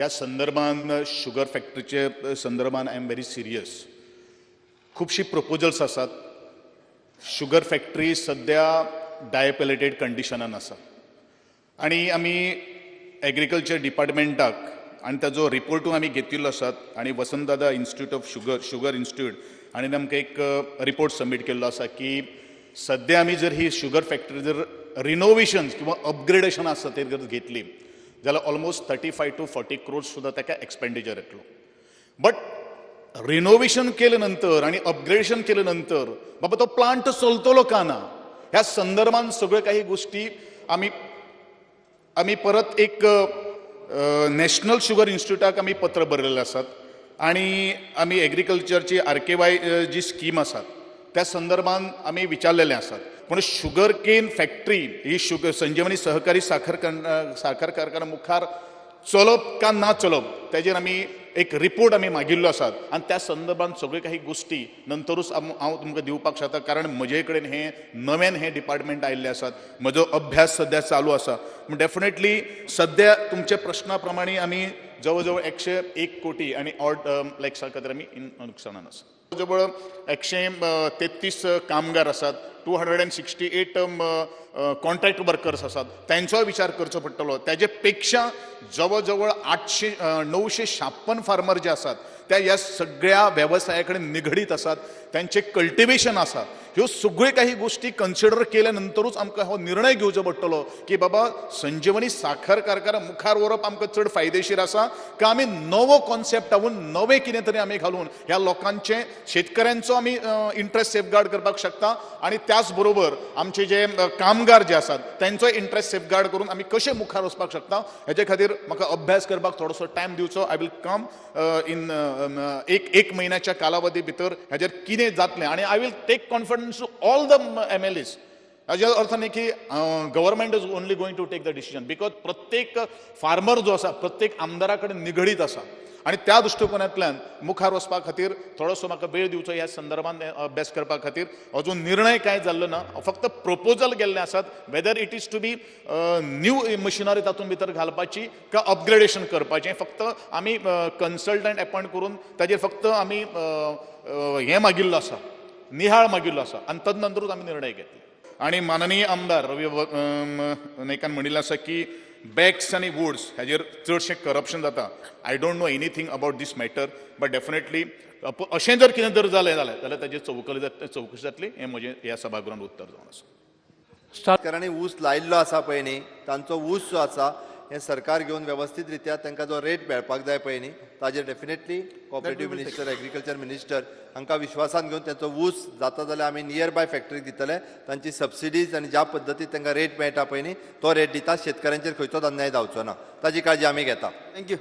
या संदर्भान शुगर फॅक्टरीचे संदर्भान आय एम व्हेरी सिरियस. खूपशी प्रपोजल्स आसात. शुगर फॅक्टरी सध्या डायपेलेटेड कंडिशनान आसा आणि आमी एग्रीकल्चर डिपार्टमेंटाक आणि ताजो रिपोर्टूय आमी घेतिल्लो आसात आणि Vasantdada institute of sugar institute आणि आमकां एक रिपोर्ट सबमीट केल्लो आसा की सध्या आमी जर ही शुगर फॅक्टरी जर रिनोवेशन्स किंवा अपग्रेडेशन आसा ते जर घेतली जाल्यार ऑलमोस्ट 35 to 40 crores सुद्धा ताका एक्सपेंडिचर येतलो. बट रिनोवेशन केले नंतर आणि अपग्रेडेशन केले नंतर बाबा तो प्लांट चलतलो का ना ह्या संदर्भात सगळे काही गोष्टी आम्ही परत एक नॅशनल शुगर इन्स्टिट्यूटाक आम्ही पत्र बरयलेले आसात आणि आम्ही एग्रीकल्चरची RKY जी स्कीम आसात त्या संदर्भात आम्ही विचारलेले आसात. पण शुगर केन फॅक्टरी ही संजीवनी सहकारी साखर कारखाना मुखार चलप का ना चलप त्याचेर आम्ही एक रिपोर्ट आम्ही मागिल्लो आसात आणि त्या संदर्भात सगळे काही गोष्टी नंतरूच हांव तुमकां दिवपाक शकता. कारण म्हजे कडेन हे नव्यान हे डिपार्टमेंट आयिल्ले आसात. म्हजो अभ्यास सध्या चालू आसा. डेफिनेटली सध्या तुमच्या प्रश्ना प्रमाणे आम्ही जवळ जवळ 101 कोटी आणि ऑड लायक्सा खातीर आमी नुकसानान आसा. जवळ 133 कामगार आसात. 268 कॉन्ट्रॅक्ट वर्कर्स आसात. त्यांचोय विचार करचो पडटलो. त्याचे पेक्षा जवळ जवळ 956 फार्मर जे आसात त्या ह्या सगळ्या व्यवसाया कडेन निगडीत आसात. त्यांचे कल्टिवेशन आसा. ह्यो सगळ्यो काही गोष्टी कन्सिडर केल्या नंतरूच आमकां हो निर्णय घेवचो पडटलो की बाबा संजीवनी साखर कारखाना मुखार व्हरप आमकां चड फायदेशीर आसा का आमी नवो कॉन्सेप्ट हाडून नवें कितें तरी आमी घालून ह्या लोकांचे शेतकऱ्यांचो आमी इंट्रस्ट सेफगार्ड करपाक शकता आणि त्याच बरोबर आमचे जे कामगार जे आसात त्यांचोय इंट्रस्ट सेफगार्ड करून आमी कशे मुखार वचपाक शकता हेचे खातीर म्हाका अभ्यास करपाक थोडोसो टायम दिवचो. आय विल कम इन एक म्हयन्याच्या कालावधी भितर हेजेर कितें जातलें आणि I will take confidence to all the MLAs. हाच्या अर्थ न्ही की government is only going to take the decision because प्रत्येक फार्मर जो आसा प्रत्येक आमदारा कडेन निगडीत आसा आणि त्या दृष्टिकोनांतल्यान मुखार वचपा खातीर थोडोसो म्हाका वेळ दिवचो ह्या संदर्भात अभ्यास करपा खातीर. अजून निर्णय काय जाल्लो ना. फक्त प्रपोजल गेल्ले आसात whether it is to be new machinery तातूंत भितर घालपाची का अपग्रेडेशन करपाचें. फक्त आमी कन्सल्टंट अपॉयंट करून ताजेर फक्त आमी हें मागिल्लो आसा निहाळ मागिल्लो आसा आणि तदनंतरूच आमी निर्णय घेतले. आणि माननीय आमदार रवी नायकान म्हणिल्लें आसा की बॅग्स आणि वुड्स हाजेर चडशें करप्शन जाता. I don't know anything about these matter but definitely अशें जर कितें जर जालें जाल्यार ताजेर चवकशी जातली हें म्हजें ह्या सभागृहांत उत्तर जावन आसा. शेतकऱ्यांनी ऊस लायिल्लो आसा पळय न्ही तांचो ऊस जो आसा हें सरकार घेवन व्यवस्थीत रित्या तांकां जो रेट मेळपाक जाय पळय न्ही ताजेर definitely cooperative minister agriculture minister हांकां विश्वासान घेवन तांचो ऊस जाता जाल्यार आमी नियर बाय फॅक्टरीक दितले. तांची सबसिडीज आनी ज्या पद्दतीन तांकां रेट मेळटा पळय न्ही तो रेट दिता. शेतकऱ्यांचेर खंयचोच अन्याय जावचो ना ताजी काळजी आमी घेता. थँक्यू.